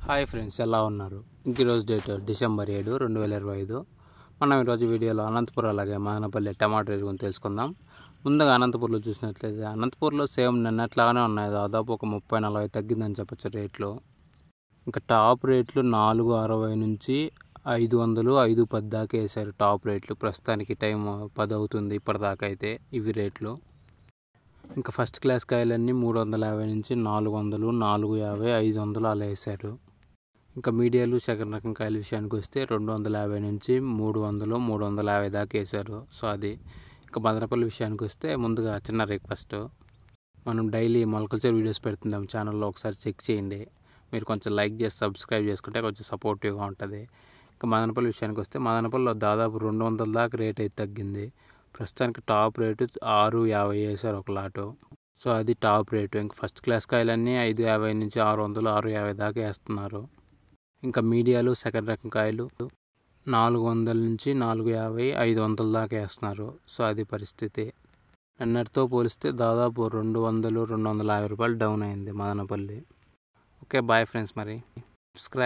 Hi friends, ఎలా ఉన్నారు? ఈరోజు డేట్ డిసెంబర్ 7, 2025. మనం ఈరోజు వీడియోలో అనంతపురం అలాగే మదనపల్లి టమాటో రేట్ గురించి తెలుసుకుందాం. ముందుగా అనంతపూర్లో చూసినట్లయితే అనంతపూర్లో సేమ్ నిన్నట్లాగానే ఉన్నాయి. దాదాపు ఒక 30-40 తగ్గిందని చెప్పొచ్చు రేట్లు. ఇంకా టాప్ రేట్లు 460 నుంచి 500, 510 దాకా వేసారు టాప్ రేట్లు. ప్రస్తుతానికి టైం 10 అవుతుంది ఇప్పటిదాకా అయితే ఇవి రేట్లు. ఇంకా ఫస్ట్ క్లాస్ కాయలన్నీ 350 నుంచి 400, 450, 500 అలా వేసారు. ఇంకా మీడియాలు సెకండ్ రకం కాయల విషయానికి వస్తే 250 నుంచి 300, 350 దాకా వేసారు. సో అది ఇంకా మదనపల్లి విషయానికి వస్తే ముందుగా చిన్న రిక్వెస్ట్, మనం డైలీ మొలకల్చర్ వీడియోస్ పెడుతుందాం ఛానల్లో, ఒకసారి చెక్ చేయండి. మీరు కొంచెం లైక్ చేసి సబ్స్క్రైబ్ చేసుకుంటే కొంచెం సపోర్టివ్గా ఉంటుంది. ఇంకా మదనపల్లి విషయానికి వస్తే మదనపల్లిలో దాదాపు 200 దాకా రేట్ అయితే తగ్గింది. ప్రస్తుతానికి టాప్ రేటు 650 వేసారు ఒక లాటు. సో అది టాప్ రేటు. ఇంకా ఫస్ట్ క్లాస్ కాయలన్నీ 550 నుంచి 600, 650 దాకా వేస్తున్నారు. ఇంకా మీడియాలు సెకండ్ రకం కాయలు 400 నుంచి 450, 500 దాకా వేస్తున్నారు. సో అది పరిస్థితి. నిన్నటితో పోలిస్తే దాదాపు 200, 250 రూపాయలు డౌన్ అయింది మదనపల్లి. Okay, bye friends. మరి సబ్స్క్రైబ్.